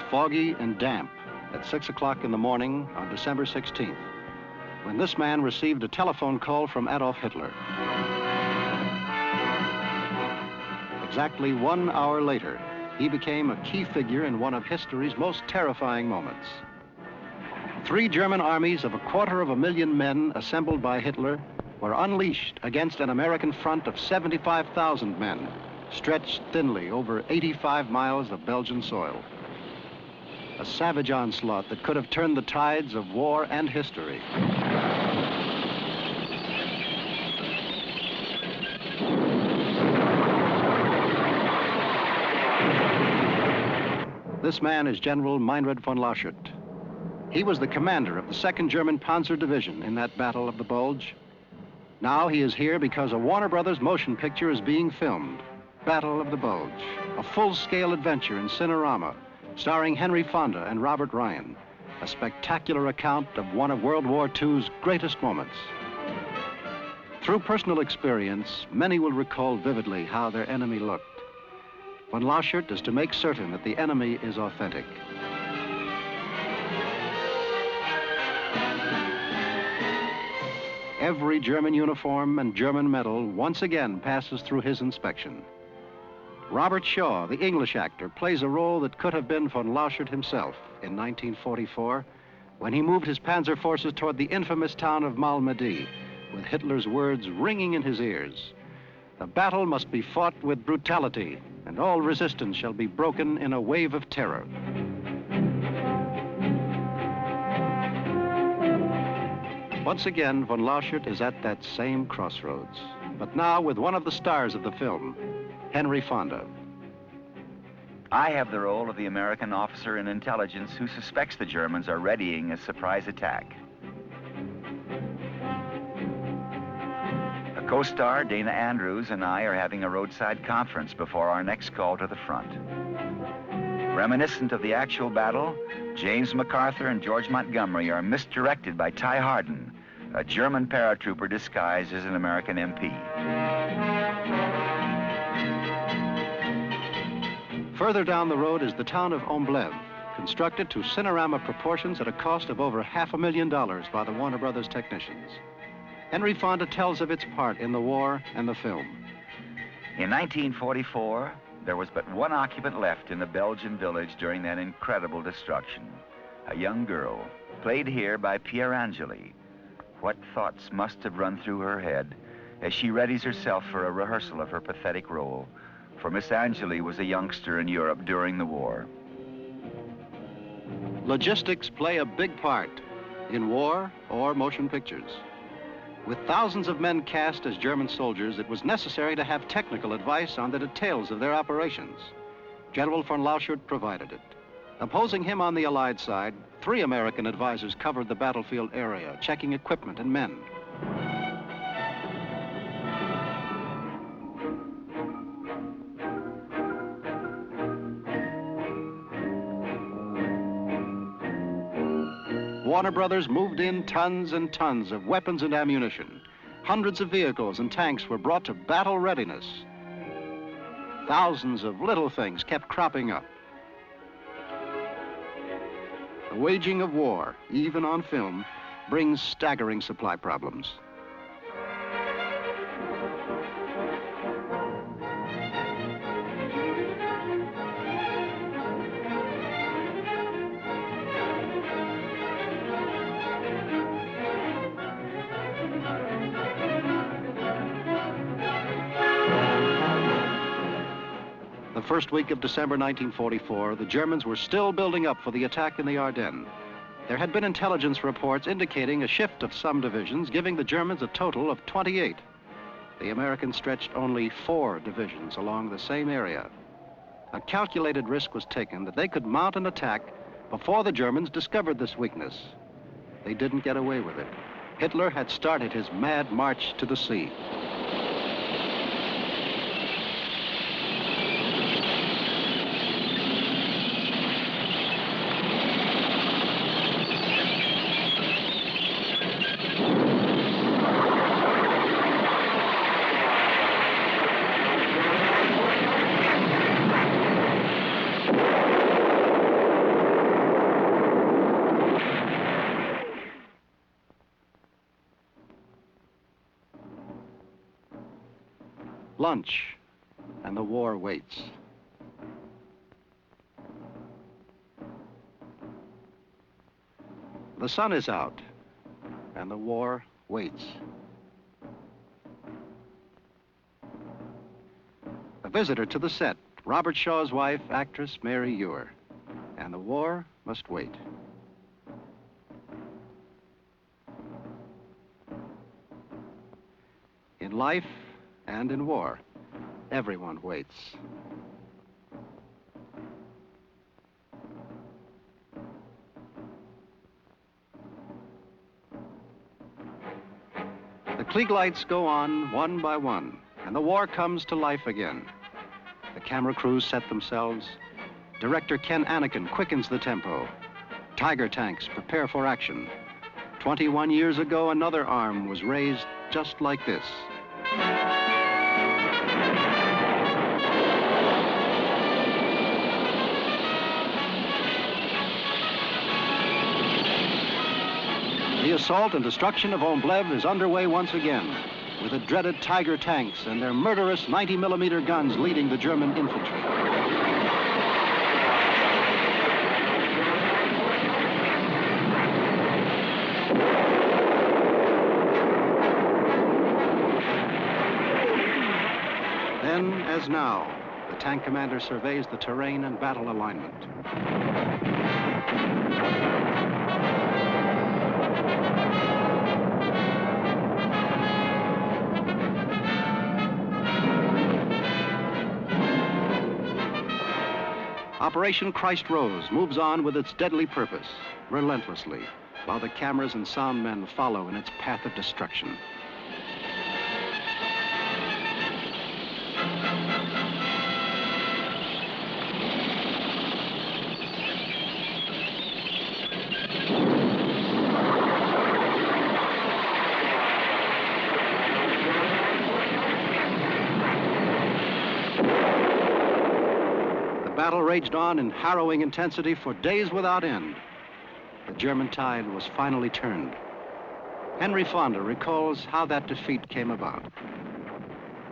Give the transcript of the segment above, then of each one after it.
foggy and damp at 6 o'clock in the morning on December 16th, when this man received a telephone call from Adolf Hitler. Exactly 1 hour later, he became a key figure in one of history's most terrifying moments. 3 German armies of 250,000 men assembled by Hitler were unleashed against an American front of 75,000 men, stretched thinly over 85 miles of Belgian soil. A savage onslaught that could have turned the tides of war and history. This man is General Meinrad von Lauschert. He was the commander of the 2nd German Panzer Division in that Battle of the Bulge. Now he is here because a Warner Brothers motion picture is being filmed, Battle of the Bulge, a full-scale adventure in Cinerama, starring Henry Fonda and Robert Ryan, a spectacular account of one of World War II's greatest moments. Through personal experience, many will recall vividly how their enemy looked. Von Lauschert is to make certain that the enemy is authentic. Every German uniform and German medal once again passes through his inspection. Robert Shaw, the English actor, plays a role that could have been von Lauschert himself in 1944, when he moved his panzer forces toward the infamous town of Malmedy, with Hitler's words ringing in his ears. The battle must be fought with brutality, and all resistance shall be broken in a wave of terror. Once again, von Lauschert is at that same crossroads, but now with one of the stars of the film, Henry Fonda. I have the role of the American officer in intelligence who suspects the Germans are readying a surprise attack. A co-star, Dana Andrews, and I are having a roadside conference before our next call to the front. Reminiscent of the actual battle, James MacArthur and George Montgomery are misdirected by Ty Hardin, a German paratrooper disguised as an American MP. Further down the road is the town of Omblev, constructed to Cinerama proportions at a cost of over $500,000 by the Warner Brothers technicians. Henry Fonda tells of its part in the war and the film. In 1944, there was but one occupant left in the Belgian village during that incredible destruction. A young girl, played here by Pierre Angeli. What thoughts must have run through her head as she readies herself for a rehearsal of her pathetic role? For Miss Angeli was a youngster in Europe during the war. Logistics play a big part in war or motion pictures. With thousands of men cast as German soldiers, it was necessary to have technical advice on the details of their operations. General von Lauschert provided it. Opposing him on the Allied side, 3 American advisors covered the battlefield area, checking equipment and men. Warner Brothers moved in tons and tons of weapons and ammunition. Hundreds of vehicles and tanks were brought to battle readiness. Thousands of little things kept cropping up. The waging of war, even on film, brings staggering supply problems. The first week of December 1944, the Germans were still building up for the attack in the Ardennes. There had been intelligence reports indicating a shift of some divisions, giving the Germans a total of 28. The Americans stretched only 4 divisions along the same area. A calculated risk was taken that they could mount an attack before the Germans discovered this weakness. They didn't get away with it. Hitler had started his mad march to the sea. lunch, and the war waits. The sun is out, and the war waits. A visitor to the set, Robert Shaw's wife, actress Mary Ewer. And the war must wait. In life and in war, everyone waits. The Klieg lights go on one by one, and the war comes to life again. The camera crews set themselves. Director Ken Anakin quickens the tempo. Tiger tanks prepare for action. 21 years ago, another arm was raised just like this. The assault and destruction of Omblev is underway once again, with the dreaded Tiger tanks and their murderous 90mm guns leading the German infantry. Then, as now, the tank commander surveys the terrain and battle alignment. Operation Christ Rose moves on with its deadly purpose, relentlessly, while the cameras and sound men follow in its path of destruction. The battle raged on in harrowing intensity for days without end. The German tide was finally turned. Henry Fonda recalls how that defeat came about.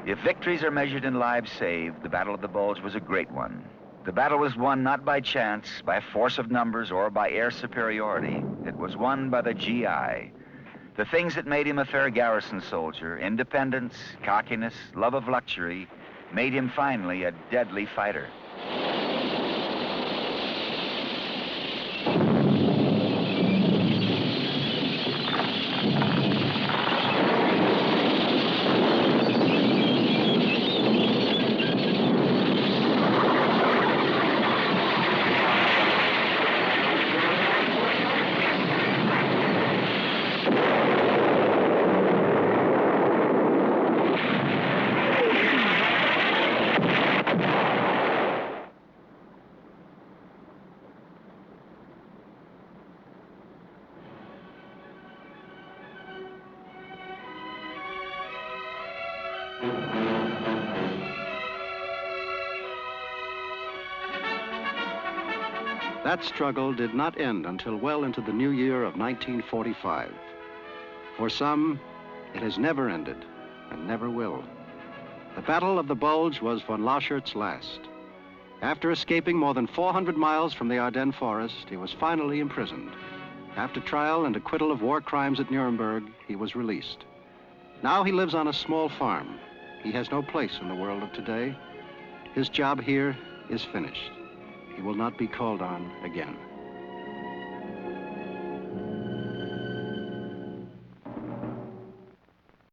If victories are measured in lives saved, the Battle of the Bulge was a great one. The battle was won not by chance, by force of numbers, or by air superiority. It was won by the GI. The things that made him a fair garrison soldier, independence, cockiness, love of luxury, made him finally a deadly fighter. That struggle did not end until well into the new year of 1945. For some, it has never ended and never will. The Battle of the Bulge was von Laschert's last. After escaping more than 400 miles from the Ardennes forest, he was finally imprisoned. After trial and acquittal of war crimes at Nuremberg, he was released. Now he lives on a small farm. He has no place in the world of today. His job here is finished. He will not be called on again.